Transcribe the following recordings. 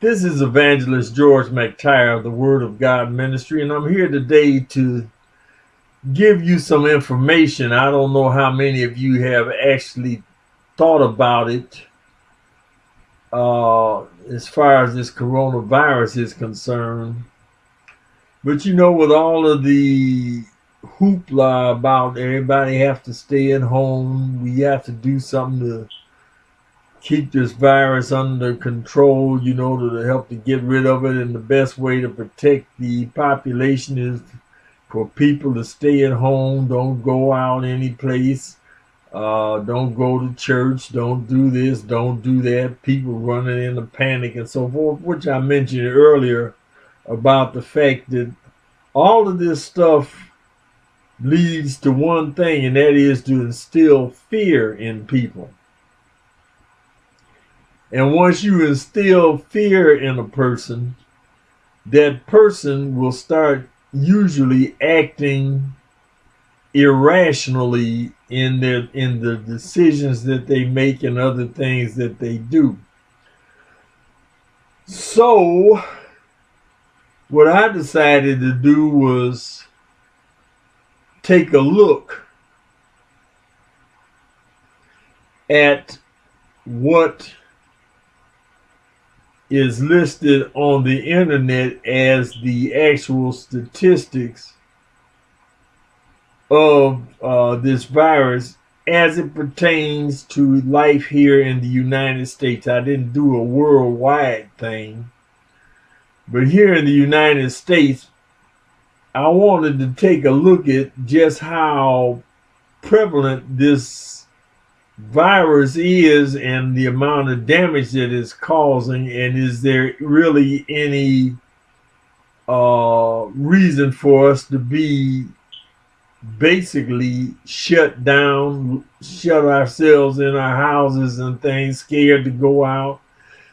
This is Evangelist George McTire of the Word of God Ministry, and I'm here today to give you some information. I don't know how many of you have actually thought about it as far as this coronavirus is concerned. But you know, with all of the hoopla about everybody have to stay at home, we have to do something to keep this virus under control, to help to get rid of it. And the best way to protect the population is for people to stay at home, don't go out any place, don't go to church, don't do this, don't do that. People running into panic and so forth, which I mentioned earlier about the fact that all of this stuff leads to one thing, and that is to instill fear in people. And once you instill fear in a person, that person will start usually acting irrationally in the decisions that they make and other things that they do. So what I decided to do was take a look at what is listed on the internet as the actual statistics of this virus as it pertains to life here in the United States. I didn't do a worldwide thing, but here in the United States, I wanted to take a look at just how prevalent this virus is and the amount of damage that it's causing, and is there really any reason for us to be basically shut down, shut ourselves in our houses and things, scared to go out,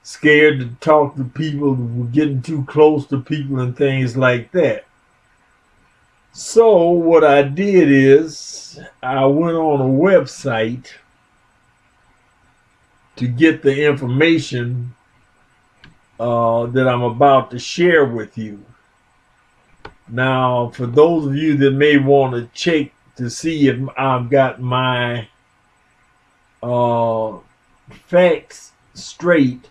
scared to talk to people, we're getting too close to people and things like that. So what I did is I went on a website to get the information that I'm about to share with you. Now, for those of you that may want to check to see if I've got my facts straight,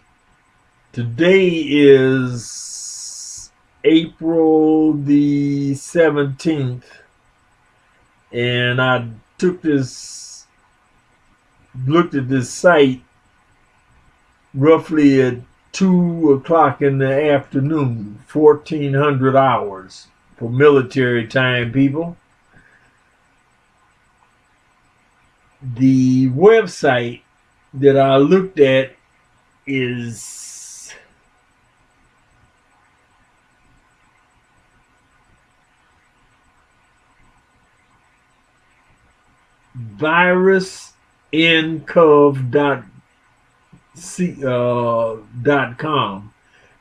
today is April the 17th, and I looked at this site roughly at 2 o'clock in the afternoon, 1400 hours for military time, people. The website that I looked at is virusencov.com.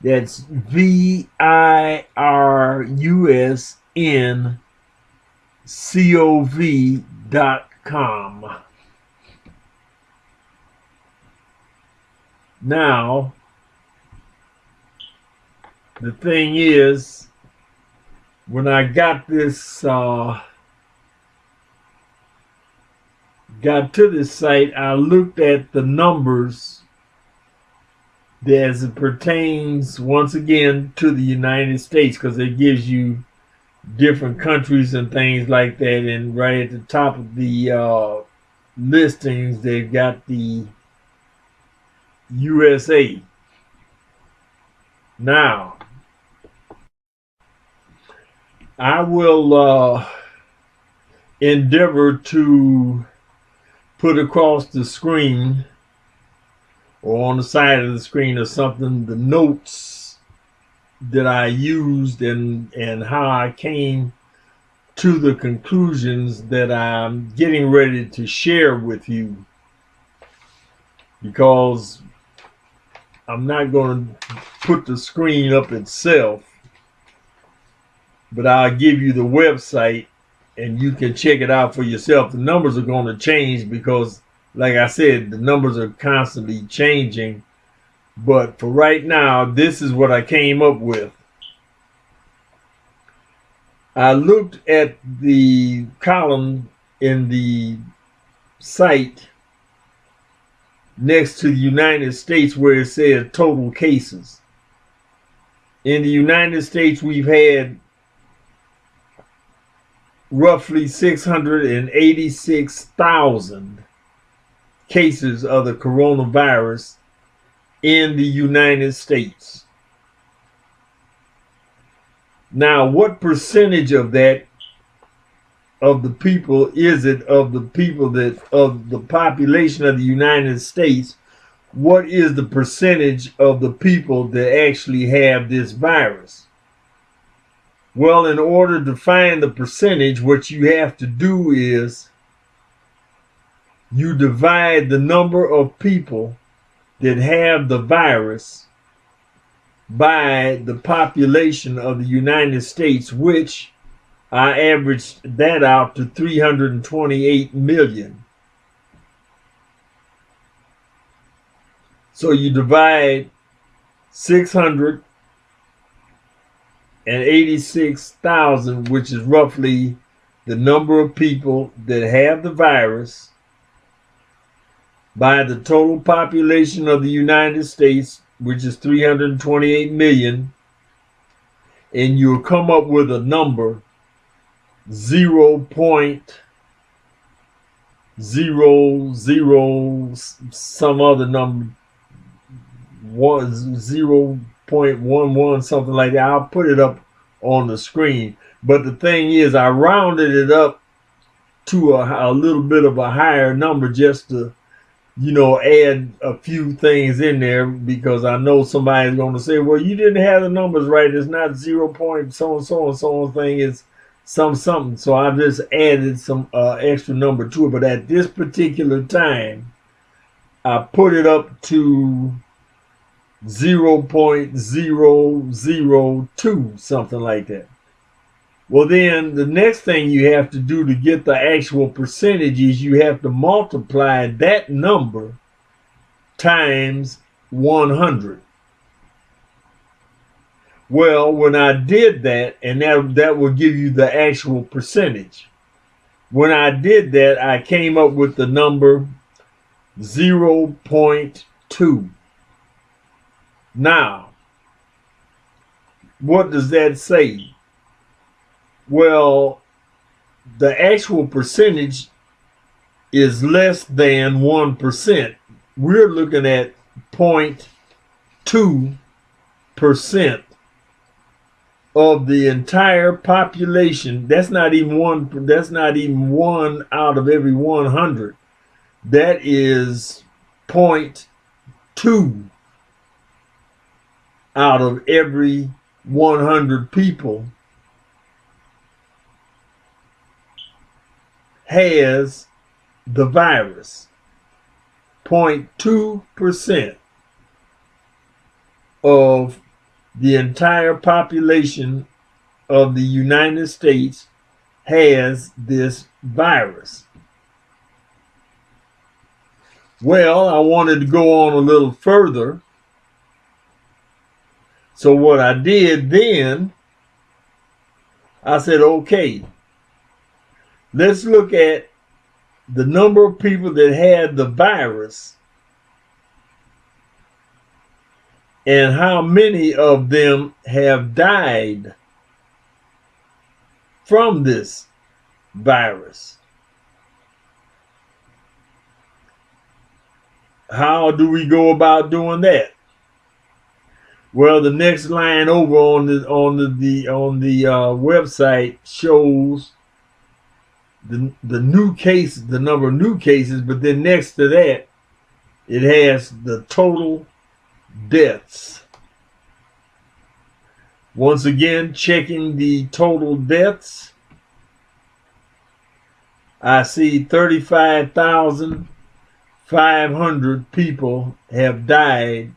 That's virusencov.com. Now, the thing is, when I got to this site, I looked at the numbers as it pertains once again to the United States, because it gives you different countries and things like that. And right at the top of the listings, they've got the USA. Now, I will endeavor to put across the screen or on the side of the screen or something the notes that I used and how I came to the conclusions that I'm getting ready to share with you, because I'm not going to put the screen up itself, but I'll give you the website and you can check it out for yourself. The numbers are going to change because, like I said, the numbers are constantly changing But for right now, this is what I came up with. I looked at the column in the site next to the United States where it said total cases. In the United States, we've had roughly 686,000 cases of the coronavirus in the United States. Now, what percentage of that, of the people, is it of the people that, of the population of the United States, what is the percentage of the people that actually have this virus? Well, in order to find the percentage, what you have to do is you divide the number of people that have the virus by the population of the United States, which I averaged that out to 328 million. So you divide 686,000, which is roughly the number of people that have the virus, by the total population of the United States, which is 328 million, and you'll come up with a number 0.00 some other number, 0.11, something like that. I'll put it up on the screen. But the thing is, I rounded it up to a little bit of a higher number just to, add a few things in there, because I know somebody's going to say, well, you didn't have the numbers right. It's not 0. So and so and so on thing. It's something. So I just added some extra number to it. But at this particular time, I put it up to 0.002, something like that. Well, then the next thing you have to do to get the actual percentage is you have to multiply that number times 100. Well, when I did that, and that will give you the actual percentage. When I did that, I came up with the number 0.2. Now, what does that say? Well, the actual percentage is less than 1%. We're looking at 0.2% of the entire population. That's not even one. That's not even 1 out of every 100. That is 0.2 out of every 100 people has the virus. 0.2% of the entire population of the United States has this virus. Well, I wanted to go on a little further. So what I did then, I said, okay, let's look at the number of people that had the virus and how many of them have died from this virus. How do we go about doing that? Well, the next line over on the website shows the new cases, the number of new cases, but then next to that, it has the total deaths. Once again, checking the total deaths, I see 35,500 people have died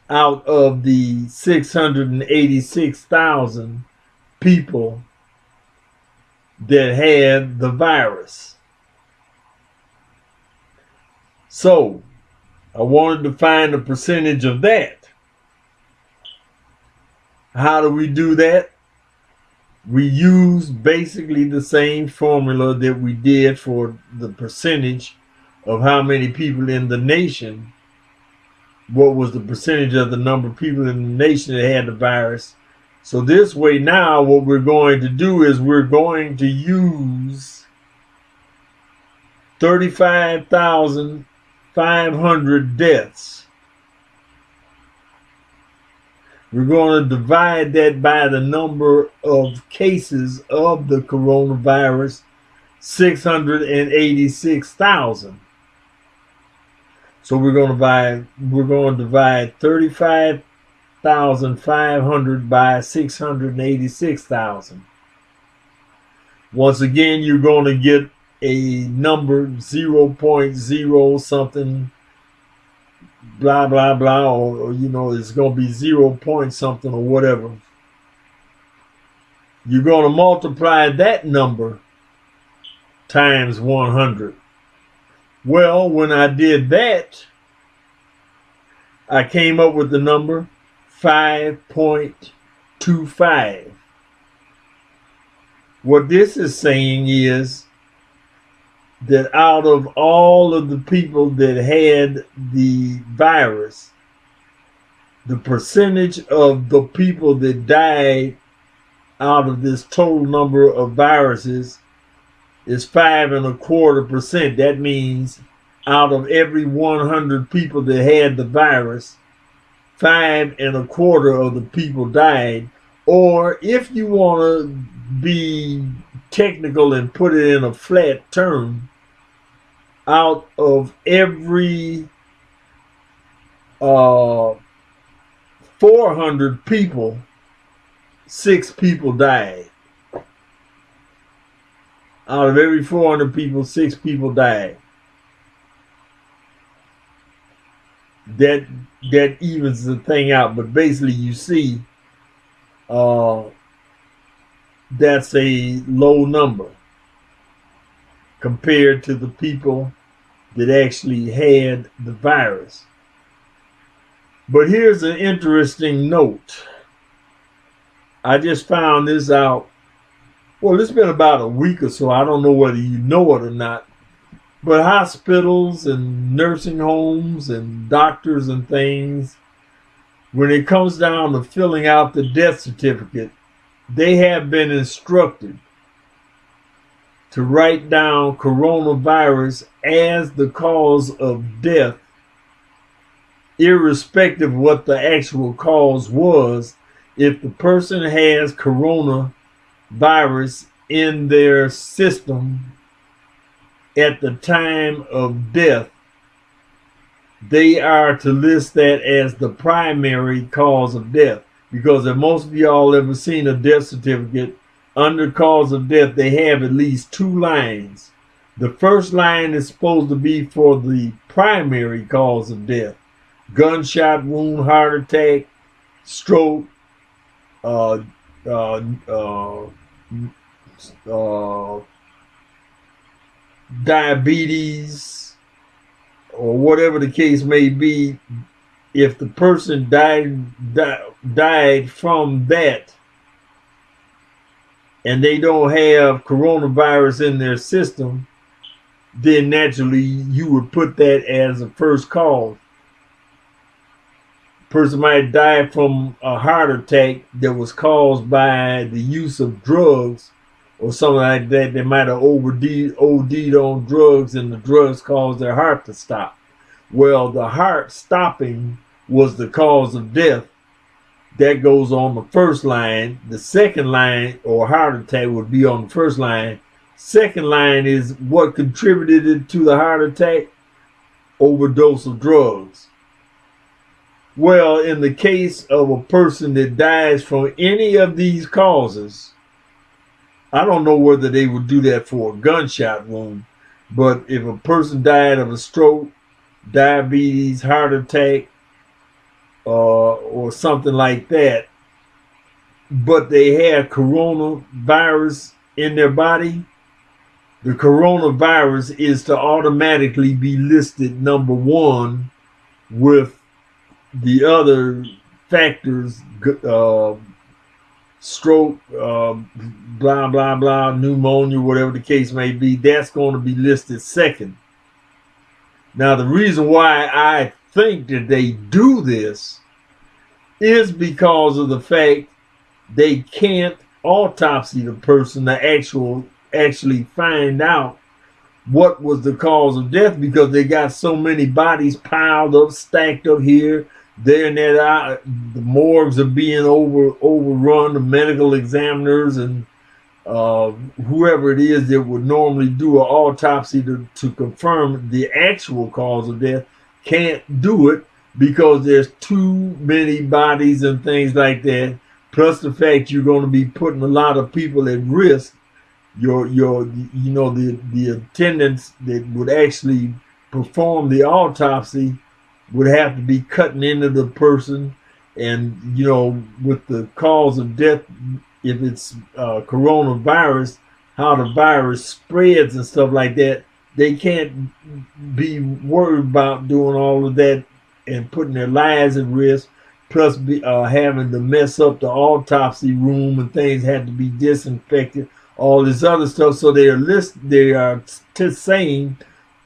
out of the 686,000 people that had the virus. So I wanted to find the percentage of that. How do we do that? We use basically the same formula that we did for the percentage of how many people in the nation, what was the percentage of the number of people in the nation that had the virus. So this way now what we're going to do is we're going to use 35,500 deaths. We're going to divide that by the number of cases of the coronavirus, 686,000. So we're going to divide 35,500 by 686,000. Once again, you're going to get a number 0.0 something, blah blah blah, or it's going to be 0 point something or whatever. You're going to multiply that number times 100. Well, when I did that, I came up with the number 5.25. What this is saying is that out of all of the people that had the virus, the percentage of the people that died out of this total number of viruses is 5.25%. That means out of every 100 people that had the virus, 5.25 of the people died. Or if you want to be technical and put it in a flat term, out of every 400 people, 6 people died. Out of every 400 people, 6 people died. That evens the thing out, but basically you see that's a low number compared to the people that actually had the virus. But here's an interesting note. I just found this out. Well, it's been about a week or so. I don't know whether you know it or not. But hospitals and nursing homes and doctors and things, when it comes down to filling out the death certificate, they have been instructed to write down coronavirus as the cause of death, irrespective of what the actual cause was. If the person has coronavirus in their system at the time of death, they are to list that as the primary cause of death. Because if most of y'all ever seen a death certificate, under cause of death, they have at least 2 lines. The first line is supposed to be for the primary cause of death: gunshot wound, heart attack, stroke, diabetes, or whatever the case may be. If the person died from that and they don't have coronavirus in their system, then naturally you would put that as a first cause. Person might die from a heart attack that was caused by the use of drugs or something like that. They might have OD'd on drugs, and the drugs caused their heart to stop. Well, the heart stopping was the cause of death. That goes on the first line. The second line, or heart attack, would be on the first line. Second line is what contributed to the heart attack: overdose of drugs. Well, in the case of a person that dies from any of these causes, I don't know whether they would do that for a gunshot wound, but if a person died of a stroke, diabetes, heart attack, or something like that, but they have coronavirus in their body, the coronavirus is to automatically be listed number 1 with the other factors, stroke, blah, blah, blah, pneumonia, whatever the case may be, that's going to be listed second. Now, the reason why I think that they do this is because of the fact they can't autopsy the person to actually find out what was the cause of death, because they got so many bodies piled up, stacked up here, there, and there. The morgues are being overrun. The medical examiners and whoever it is that would normally do an autopsy to confirm the actual cause of death can't do it because there's too many bodies and things like that. Plus the fact you're going to be putting a lot of people at risk. The attendants that would actually perform the autopsy would have to be cutting into the person, and with the cause of death, if it's coronavirus, how the virus spreads and stuff like that, they can't be worried about doing all of that and putting their lives at risk, plus having to mess up the autopsy room, and things had to be disinfected, all this other stuff. So they are saying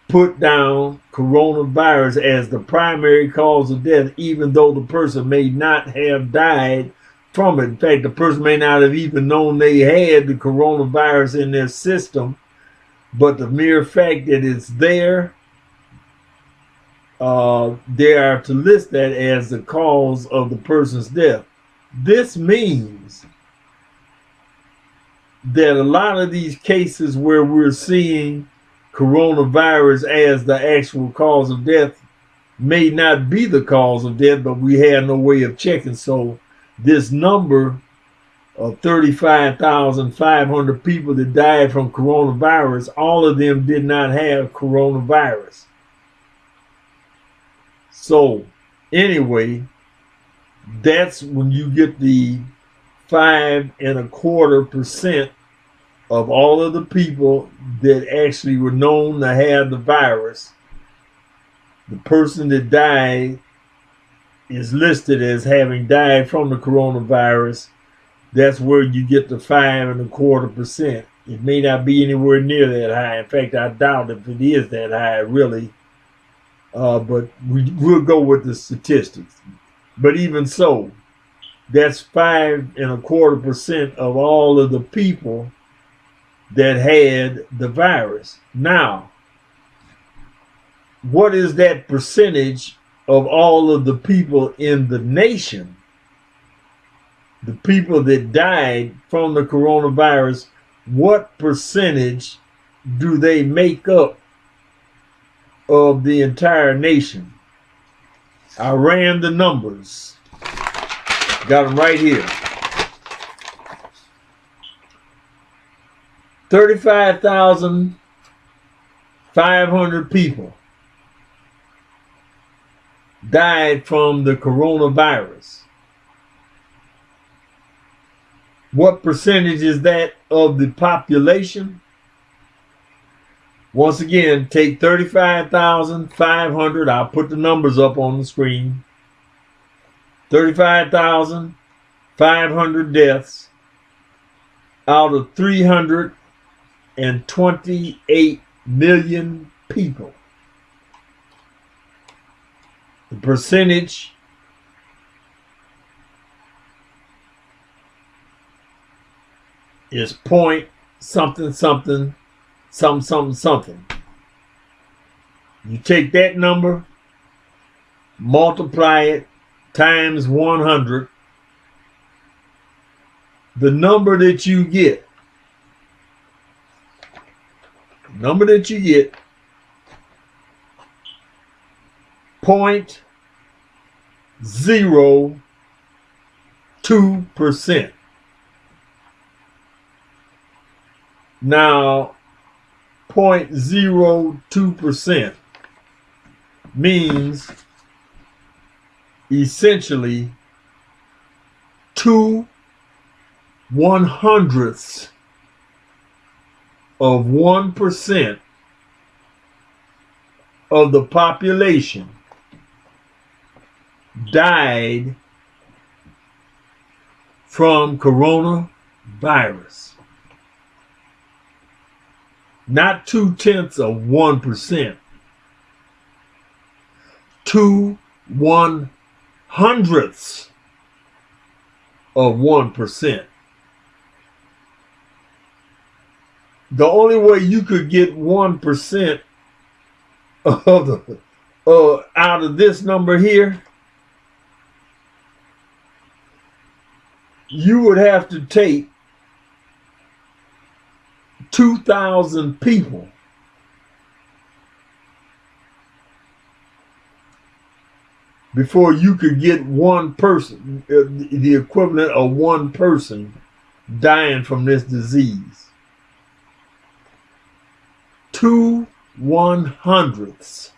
put down coronavirus as the primary cause of death, even though the person may not have died from it. In fact, the person may not have even known they had the coronavirus in their system, but the mere fact that it's there, they are to list that as the cause of the person's death. This means that a lot of these cases where we're seeing coronavirus as the actual cause of death may not be the cause of death, but we had no way of checking. So this number of 35,500 people that died from coronavirus, all of them did not have coronavirus. So anyway, that's when you get the 5.25% of all of the people that actually were known to have the virus. The person that died is listed as having died from the coronavirus. That's where you get the 5.25%. It may not be anywhere near that high. In fact, I doubt if it is that high, really. But we'll go with the statistics. But even so, that's 5.25% of all of the people that had the virus. Now, what is that percentage of all of the people in the nation? The people that died from the coronavirus, what percentage do they make up of the entire nation? I ran the numbers. Got them right here. 35,500 people died from the coronavirus. What percentage is that of the population? Once again, take 35,500. I'll put the numbers up on the screen. 35,500 deaths out of 328 million people. The percentage is point something something something something something. You take that number, multiply it times 100. The number that you get, 0.02%. Now, 0.02% means essentially 2/100ths of 1% of the population died from coronavirus. Not 0.2%. 2/100ths of 1%. The only way you could get 1% of the out of this number here, you would have to take 2,000 people before you could get one person, the equivalent of one person dying from this disease. 2/100ths.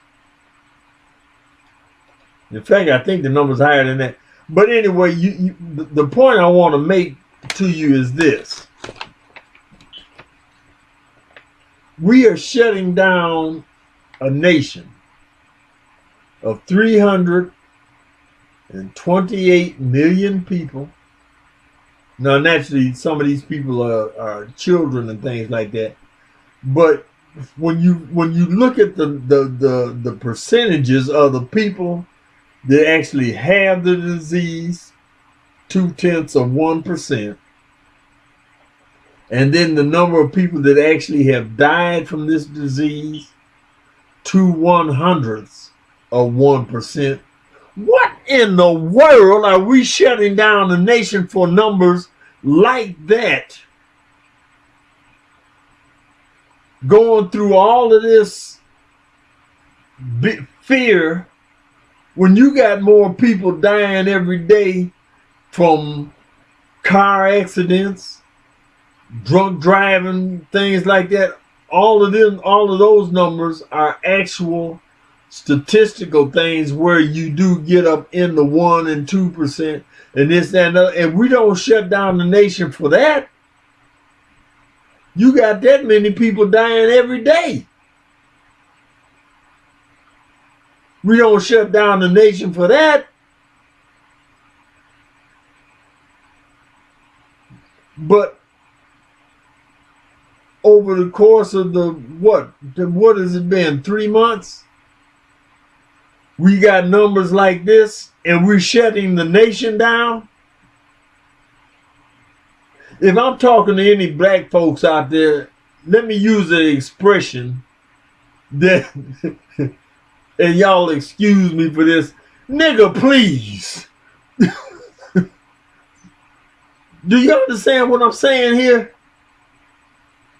In fact, I think the number's higher than that. But anyway, the point I want to make to you is this. We are shutting down a nation of 328 million people. Now, naturally, some of these people are children and things like that. But when you look at the percentages of the people that actually have the disease, 0.2%, and then the number of people that actually have died from this disease, 2/100ths of 1%. What in the world are we shutting down the nation for numbers like that? Going through all of this fear when you got more people dying every day from car accidents, drunk driving, things like that. All of those numbers are actual statistical things where you do get up in the 1 and 2% and this, that, and that. And we don't shut down the nation for that. You got that many people dying every day. We don't shut down the nation for that. But over the course of what has it been, 3 months? We got numbers like this and we're shutting the nation down. If I'm talking to any black folks out there, let me use an expression that, and y'all excuse me for this, nigga, please. Do you understand what I'm saying here?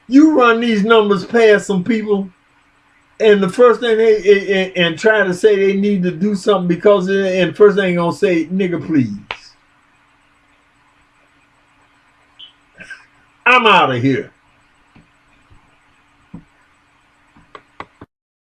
You run these numbers past some people, and the first thing and try to say they need to do something because of it, and first thing gonna say, nigga, please. I'm out of here.